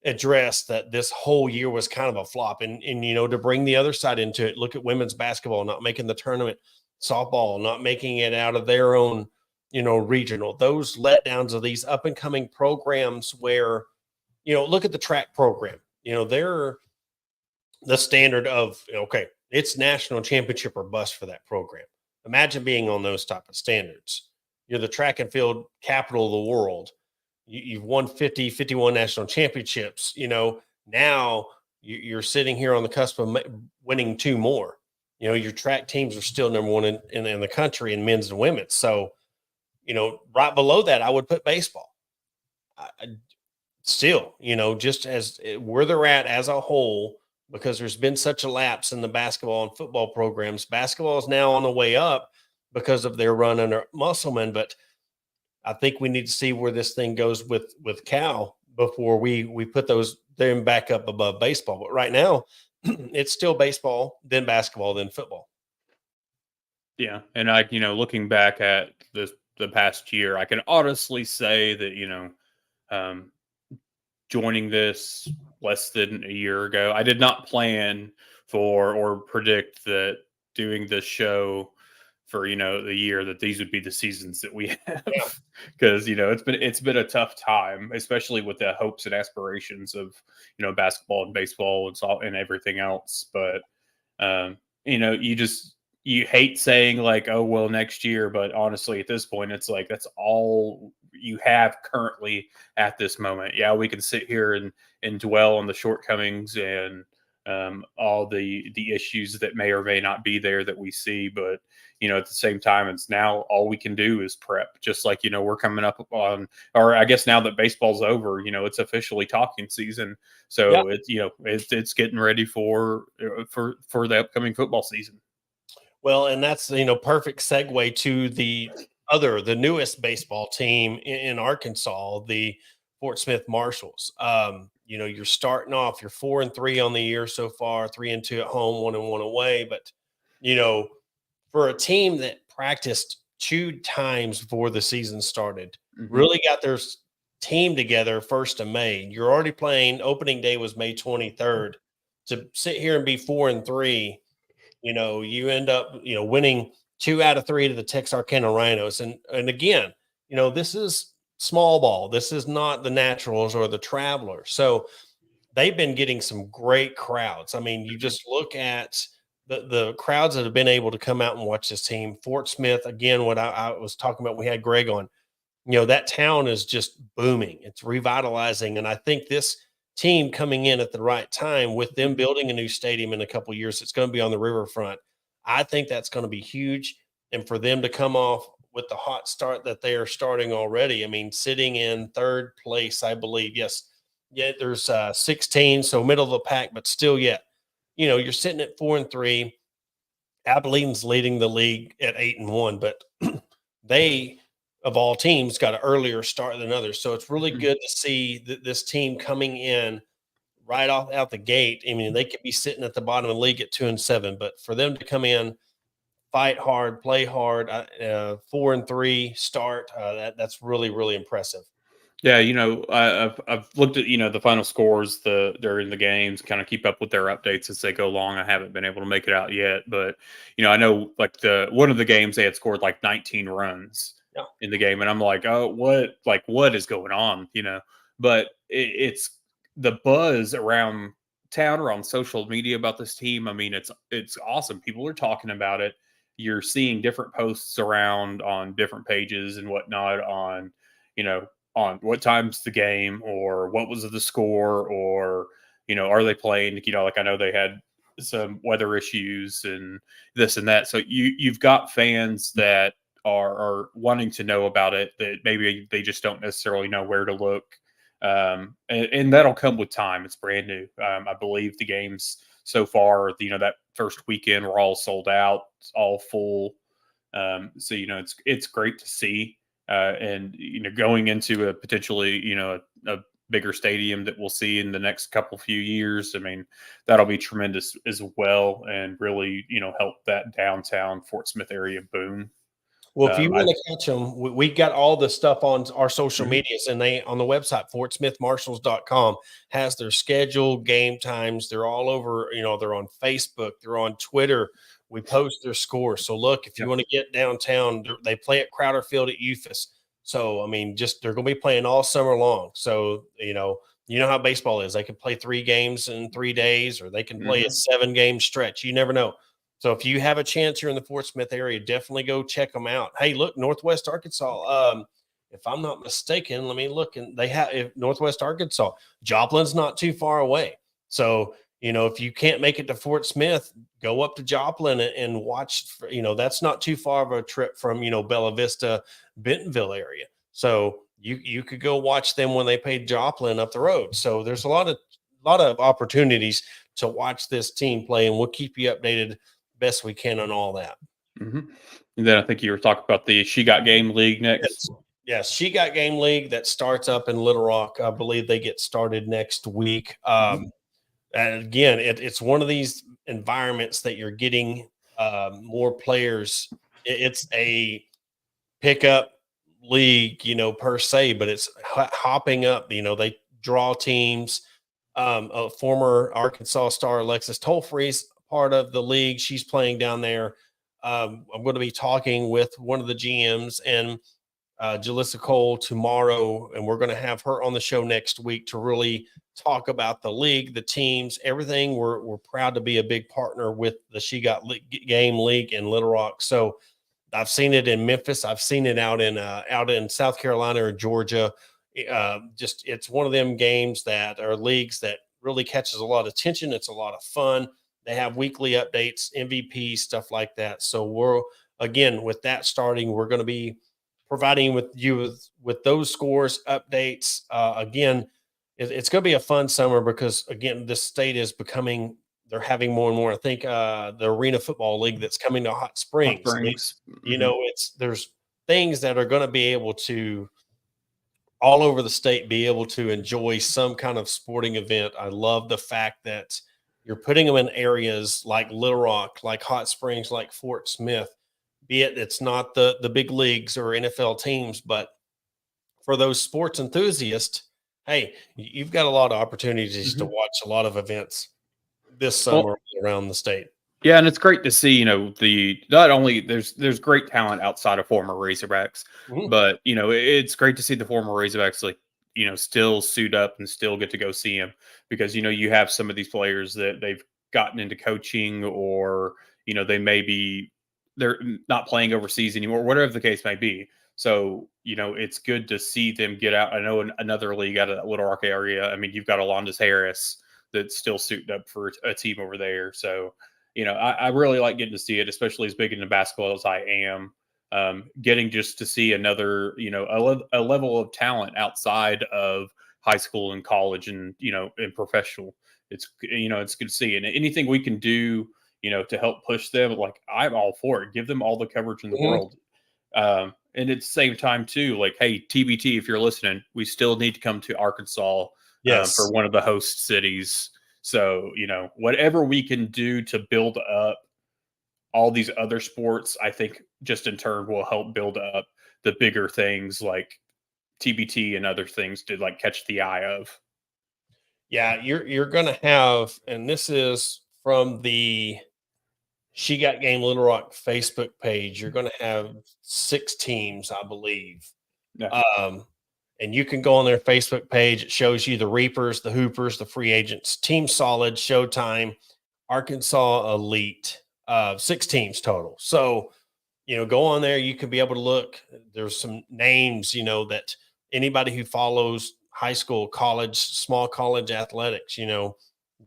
S1: address that this whole year was kind of a flop. And to bring the other side into it, look at women's basketball not making the tournament, softball not making it out of their own, regional. Those letdowns of these up and coming programs where, look at the track program. They're the standard of, okay, it's national championship or bust for that program. Imagine being on those type of standards. You're the track and field capital of the world. You've won 51 national championships. Now you're sitting here on the cusp of winning 2 more. Your track teams are still number one in the country in men's and women's. So, right below that, I would put baseball. Still, just as where they're at as a whole, because there's been such a lapse in the basketball and football programs. Basketball is now on the way up because of their run under Musselman, but I think we need to see where this thing goes with Cal before we put them back up above baseball. But right now, it's still baseball, then basketball, then football.
S2: Yeah, and looking back at the past year, I can honestly say that joining this less than a year ago, I did not plan for or predict that doing this show for the year that these would be the seasons that we have,
S1: Yeah.
S2: because it's been a tough time, especially with the hopes and aspirations of basketball and baseball and everything else. But you hate saying like, oh well, next year, but honestly at this point it's like that's all you have currently at this moment. Yeah, we can sit here and dwell on the shortcomings and all the issues that may or may not be there that we see, but at the same time, it's now all we can do is prep. Just like we're coming up on, or I guess now that baseball's over, it's officially talking season, so it's getting ready for the upcoming football season.
S1: Well, and that's perfect segue to the newest baseball team in Arkansas, the Fort Smith Marshals. You're starting off, you're 4-3 on the year so far, 3-2 at home, 1-1 away. But for a team that practiced 2 times before the season started, really got their team together 1st of May. You're already playing. Opening day was May 23rd. To sit here and be 4-3. You end up, winning 2 out of 3 to the Texarkana Rhinos. And again, this is small ball. This is not the Naturals or the Travelers. So they've been getting some great crowds. I mean, you just look at the crowds that have been able to come out and watch this team. Fort Smith, again, what I was talking about, we had Greg on, that town is just booming. It's revitalizing. And I think this team coming in at the right time with them building a new stadium in a couple of years, it's going to be on the riverfront. I think that's going to be huge. And for them to come off with the hot start that they are starting already, I mean, sitting in 3rd place, I believe. Yes. Yeah. There's 16, so middle of the pack, but still yet, you're sitting at 4-3. Abilene's leading the league at 8-1, but they, of all teams, got an earlier start than others. So it's really good to see this team coming in right out the gate. I mean, they could be sitting at the bottom of the league at 2-7, but for them to come in, fight hard, play hard, 4-3 start, that's really, really impressive.
S2: Yeah, I've looked at the final scores during the games, kind of keep up with their updates as they go along. I haven't been able to make it out yet, but I know like one of the games they had scored like 19 runs in the game, and I'm like, oh, what is going on? But it's the buzz around town or on social media about this team. I mean, it's awesome. People are talking about it. You're seeing different posts around on different pages and whatnot on on what time's the game or what was the score or are they playing like I know they had some weather issues and this and that, so you've got fans that are wanting to know about it that maybe they just don't necessarily know where to look, and that'll come with time. It's brand new. I believe the games so far that first weekend were all sold out, all full, so it's great to see. And going into a potentially a bigger stadium that we'll see in the next few years, I mean, that'll be tremendous as well, and really help that downtown Fort Smith area boom.
S1: Well, if you want to catch them, we got all the stuff on our social medias, and they on the website fortsmithmarshals.com has their schedule, game times. They're all over. They're on Facebook, they're on Twitter. We post their scores. So look, if you want to get downtown, they play at Crowder Field at Euphis. So I mean, they're going to be playing all summer long. So you know how baseball is. They can play 3 games in 3 days, or they can play a 7-game stretch. You never know. So if you have a chance here in the Fort Smith area, definitely go check them out. Hey, look, Northwest Arkansas. If I'm not mistaken, let me look. And they have Northwest Arkansas. Joplin's not too far away. So if you can't make it to Fort Smith, go up to Joplin and watch. That's not too far of a trip from Bella Vista, Bentonville area. So you could go watch them when they played Joplin up the road. So there's a lot of opportunities to watch this team play, and we'll keep you updated best we can on all that.
S2: And then I think you were talking about the She Got Game League next.
S1: Yes, She Got Game League that starts up in Little Rock. I believe they get started next week. And again, it's one of these environments that you're getting more players. It's a pickup league, per se, but it's hopping up. They draw teams. A former Arkansas star, Alexis Tolfree's part of the league. She's playing down there. I'm going to be talking with one of the GMs and Jalissa Cole tomorrow, and we're going to have her on the show next week to really talk about the league, the teams, everything. We're proud to be a big partner with the She Got Game League in Little Rock. So I've seen it in Memphis. I've seen it out in South Carolina or Georgia. Just it's one of them games that are leagues that really catches a lot of attention. It's a lot of fun. They have weekly updates, MVP, stuff like that. So we're again with that starting, we're going to be providing with you with those scores, updates. Again, it's going to be a fun summer because again, this state is becoming. They're having more and more. I think the Arena Football League that's coming to Hot Springs. You know, there's things that are going to be able to all over the state be able to enjoy some kind of sporting event. I love the fact that you're putting them in areas like Little Rock, like Hot Springs, like Fort Smith, be it it's not the big leagues or NFL teams, but for those sports enthusiasts, hey, you've got a lot of opportunities to watch a lot of events this summer around the state.
S2: Yeah, and it's great to see, not only there's great talent outside of former Razorbacks, but it's great to see the former Razorbacks still suit up and still get to go see them because you have some of these players that they've gotten into coaching or they're not playing overseas anymore, whatever the case may be. So it's good to see them get out. I know in another league out of that Little Rock area. I mean, you've got Alondas Harris that's still suiting up for a team over there. So. I really like getting to see it, especially as big into basketball as I am. Getting just to see another, a level of talent outside of high school and college and, and professional. It's good to see. And anything we can do, to help push them, like I'm all for it. Give them all the coverage in the world. And at the same time, too, like, hey, TBT, if you're listening, we still need to come to Arkansas for one of the host cities. So, whatever we can do to build up all these other sports, I think just in turn will help build up the bigger things like TBT and other things to like catch the eye of.
S1: Yeah, you're going to have, and this is from the She Got Game Little Rock Facebook page. You're going to have 6 teams, I believe.
S2: Yeah.
S1: And you can go on their Facebook page. It shows you the Reapers, the Hoopers, the free agents, Team Solid, Showtime, Arkansas Elite, 6 teams total. So, go on there. You can be able to look. There's some names, that anybody who follows high school, college, small college athletics,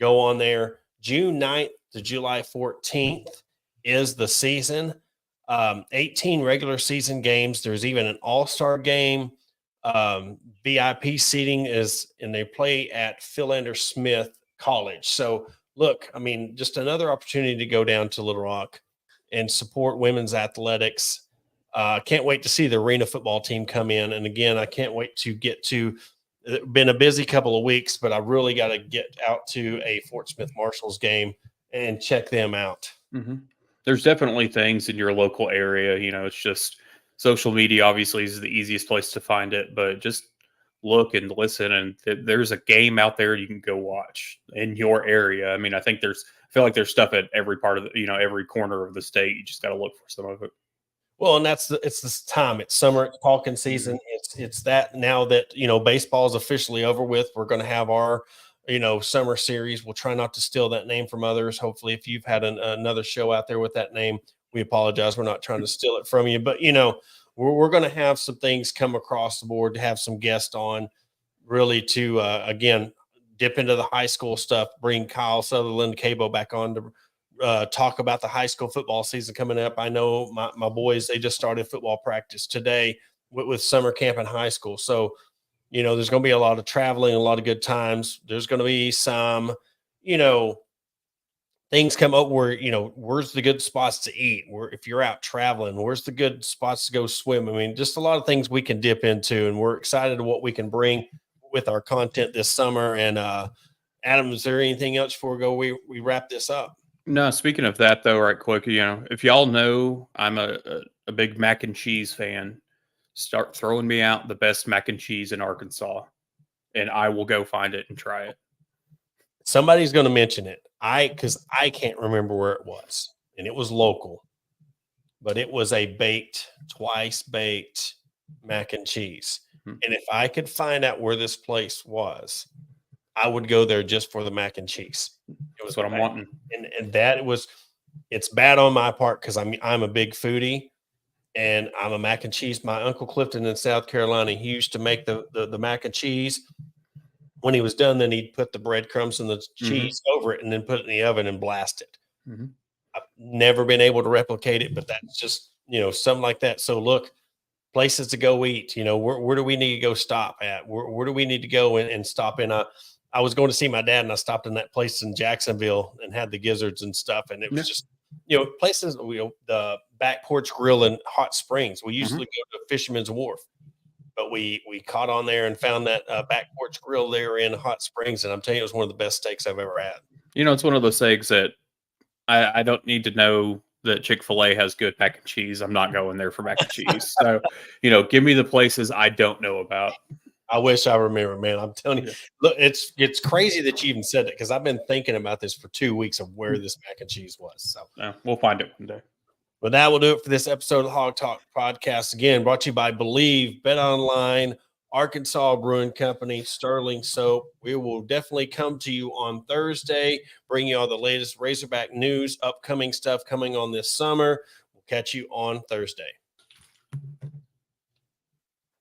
S1: go on there. June 9th to July 14th is the season. 18 regular season games. There's even an all-star game. VIP seating and they play at Philander Smith College. So look, I mean, just another opportunity to go down to Little Rock and support women's athletics. Can't wait to see the Arena football team come in. And again, I can't wait to get to. It's been a busy couple of weeks, but I really got to get out to a Fort Smith Marshals game and check them out.
S2: There's definitely things in your local area. It's just social media obviously is the easiest place to find it, but just look and listen. And there's a game out there you can go watch in your area. I mean, I feel like there's stuff at every part of every corner of the state. You just got to look for some of it.
S1: Well, and it's this time. It's summer, it's talking season. It's that now that, baseball is officially over with, we're going to have our, summer series. We'll try not to steal that name from others. Hopefully, if you've had another show out there with that name, we apologize. We're not trying to steal it from you, but, we're going to have some things come across the board to have some guests on really to, again, dip into the high school stuff, bring Kyle Sutherland, Cabo back on to talk about the high school football season coming up. I know my boys, they just started football practice today with summer camp in high school. So, there's going to be a lot of traveling, a lot of good times. There's going to be some, things come up where, where's the good spots to eat? Where if you're out traveling, where's the good spots to go swim? I mean, just a lot of things we can dip into, and we're excited to what we can bring with our content this summer. And Adam, is there anything else before we wrap this up?
S2: No, speaking of that though, right quick, if y'all know I'm a big mac and cheese fan, start throwing me out the best mac and cheese in Arkansas, and I will go find it and try it.
S1: Somebody's going to mention it. Because I can't remember where it was, and it was local. but it was a twice baked mac and cheese.
S2: Mhm.
S1: And if I could find out where this place was, I would go there just for the mac and cheese. It was
S2: That's what I'm wanting.
S1: and that was, it's bad on my part because I'm a big foodie and I'm a mac and cheese. My Uncle Clifton in South Carolina, he used to make the mac and cheese. When he was done, then he'd put the breadcrumbs and the cheese over it and then put it in the oven and blast it.
S2: Mhm.
S1: I've never been able to replicate it, but that's just, something like that. So look, places to go eat, where do we need to go stop at? Where do we need to go and stop in? I was going to see my dad and I stopped in that place in Jacksonville and had the gizzards and stuff. And it was just, places, the Back Porch Grill in Hot Springs. We usually go to Fisherman's Wharf, but we caught on there and found that Back Porch Grill there in Hot Springs. And I'm telling you, it was one of the best steaks I've ever had.
S2: It's one of those things that I don't need to know that Chick-fil-A has good mac and cheese. I'm not going there for mac and cheese. So, give me the places I don't know about.
S1: I wish I remember, man. I'm telling you, look, it's crazy that you even said it because I've been thinking about this for 2 weeks of where this mac and cheese was. So
S2: we'll find it one day.
S1: But that will do it for this episode of the Hog Talk Podcast. Again, brought to you by Believe, Bet Online, Arkansas Brewing Company, Sterling Soap. We will definitely come to you on Thursday, bring you all the latest Razorback news, upcoming stuff coming on this summer. We'll catch you on Thursday.